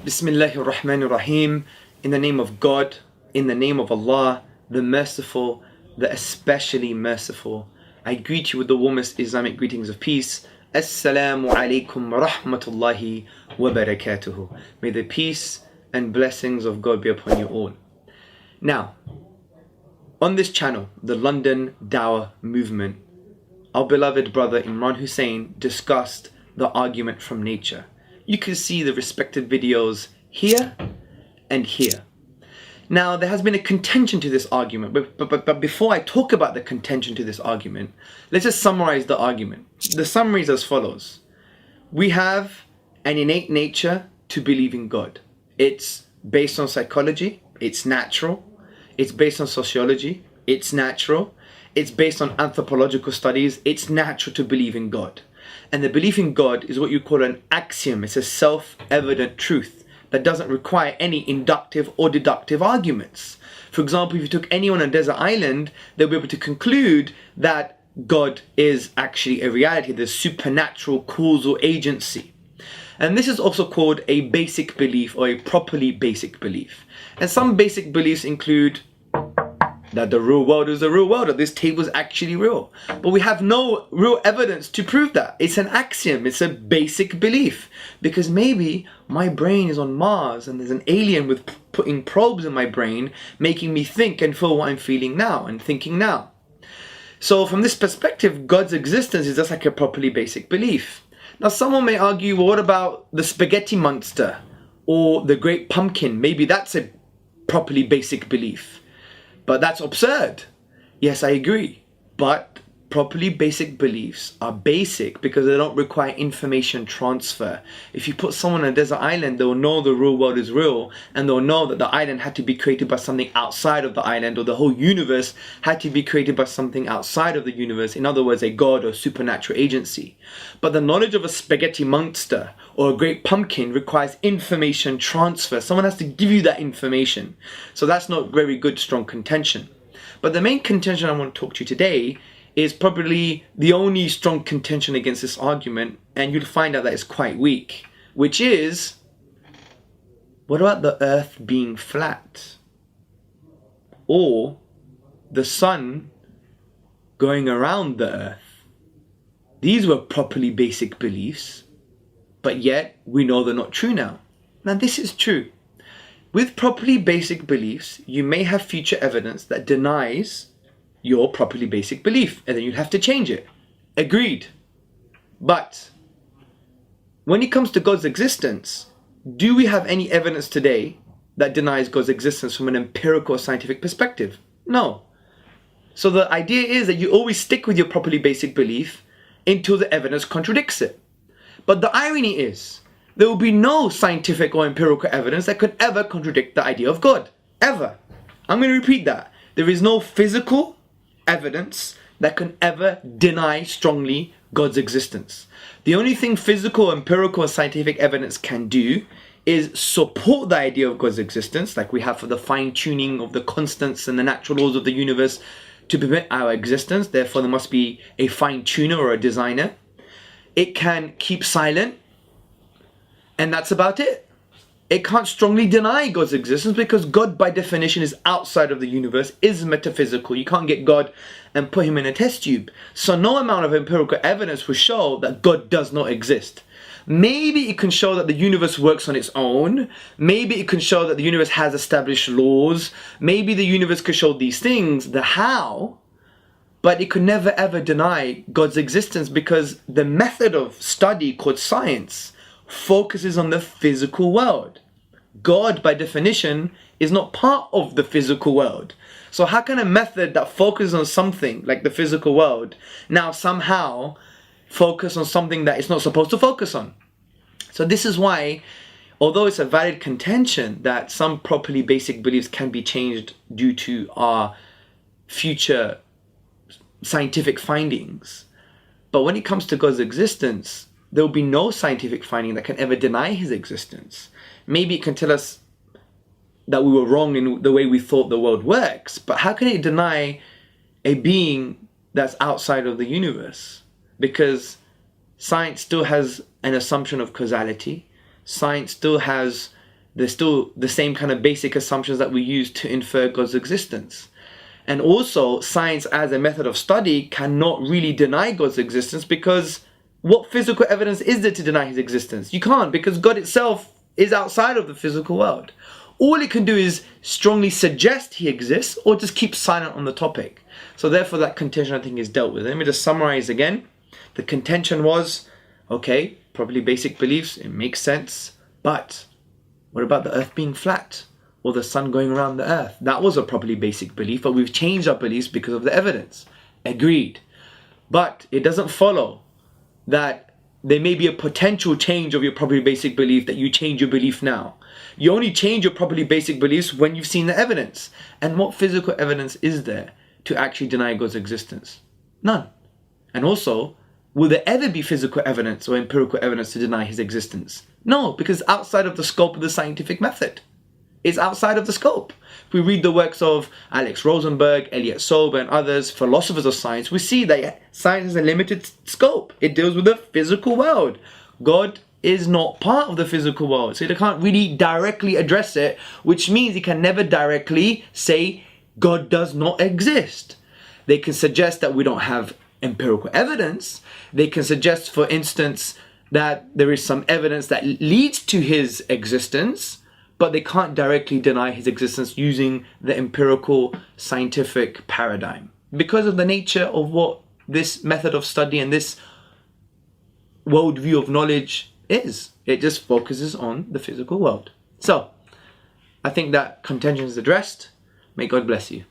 Bismillahir Rahmanir Rahim. In the name of God, in the name of Allah, the merciful, the especially merciful. I greet you with the warmest Islamic greetings of peace. Assalamu alaikum wa rahmatullahi wa barakatuhu. May the peace and blessings of God be upon you all. Now, on this channel, the London Dawah Movement, our beloved brother Imran Hussein discussed the argument from nature. You can see the respective videos here and here. Now, there has been a contention to this argument, but before I talk about the contention to this argument, let's just summarize the argument. The summary is as follows. We have an innate nature to believe in God. It's based on psychology, it's natural. It's based on sociology, it's natural. It's based on anthropological studies, it's natural to believe in God. And the belief in God is what you call an axiom. It's a self-evident truth that doesn't require any inductive or deductive arguments. For example, if you took anyone on a desert island, they'll be able to conclude that God is actually a reality, the supernatural causal agency. And this is also called a basic belief or a properly basic belief. And some basic beliefs include that the real world is the real world, that this table is actually real. But we have no real evidence to prove that. It's an axiom, it's a basic belief. Because maybe my brain is on Mars and there's an alien with putting probes in my brain, making me think and feel what I'm feeling now and thinking now. So from this perspective, God's existence is just like a properly basic belief. Now someone may argue, well, what about the spaghetti monster or the great pumpkin? Maybe that's a properly basic belief. But that's absurd. Yes, I agree. But properly basic beliefs are basic because they don't require information transfer. If you put someone on a desert island, they'll know the real world is real, and they'll know that the island had to be created by something outside of the island, or the whole universe had to be created by something outside of the universe. In other words, a god or supernatural agency. But the knowledge of a spaghetti monster or a great pumpkin requires information transfer. Someone has to give you that information. So that's not very good, strong contention. But the main contention I want to talk to you today is probably the only strong contention against this argument, and you'll find out that it's quite weak, which is, what about the earth being flat? Or the sun going around the earth? These were properly basic beliefs, but yet we know they're not true now. Now this is true. With properly basic beliefs, you may have future evidence that denies your properly basic belief, and then you'd have to change it. Agreed. But when it comes to God's existence, do we have any evidence today that denies God's existence from an empirical or scientific perspective? No. So the idea is that you always stick with your properly basic belief until the evidence contradicts it. But the irony is, there will be no scientific or empirical evidence that could ever contradict the idea of God. Ever. I'm going to repeat that. There is no physical evidence that can ever deny strongly God's existence. The only thing physical, empirical, and scientific evidence can do is support the idea of God's existence, like we have for the fine-tuning of the constants and the natural laws of the universe to permit our existence. Therefore, there must be a fine-tuner or a designer. It can keep silent, and that's about it. It can't strongly deny God's existence because God by definition is outside of the universe, is metaphysical. You can't get God and put him in a test tube. So no amount of empirical evidence will show that God does not exist. Maybe it can show that the universe works on its own. Maybe it can show that the universe has established laws. Maybe the universe could show these things, the how, but it could never ever deny God's existence because the method of study called science focuses on the physical world. God, by definition, is not part of the physical world. So how can a method that focuses on something like the physical world now somehow focus on something that it's not supposed to focus on? So this is why, although it's a valid contention that some properly basic beliefs can be changed due to our future scientific findings, but when it comes to God's existence, there will be no scientific finding that can ever deny his existence. Maybe it can tell us that we were wrong in the way we thought the world works, but how can it deny a being that's outside of the universe? Because science still has an assumption of causality. Science still has They're still the same kind of basic assumptions that we use to infer God's existence. And also, science as a method of study cannot really deny God's existence, because what physical evidence is there to deny his existence? You can't, because God itself is outside of the physical world. All it can do is strongly suggest he exists, or just keep silent on the topic. So therefore that contention, I think, is dealt with. Let me just summarize again. The contention was, okay, properly basic beliefs, it makes sense, but what about the earth being flat, or the sun going around the earth? That was a properly basic belief, but we've changed our beliefs because of the evidence. Agreed. But it doesn't follow that there may be a potential change of your properly basic belief, that you change your belief now. You only change your properly basic beliefs when you've seen the evidence. And what physical evidence is there to actually deny God's existence? None. And also, will there ever be physical evidence or empirical evidence to deny his existence? No, because it's outside of the scope of the scientific method. It's outside of the scope. If we read the works of Alex Rosenberg, Elliot Sober, and others, philosophers of science, we see that science has a limited scope. It deals with the physical world. God is not part of the physical world, so they can't really directly address it, which means he can never directly say God does not exist. They can suggest that we don't have empirical evidence. They can suggest, for instance, that there is some evidence that leads to his existence, but they can't directly deny his existence using the empirical scientific paradigm, because of the nature of what this method of study and this worldview of knowledge is. It just focuses on the physical world. So, I think that contention is addressed. May God bless you.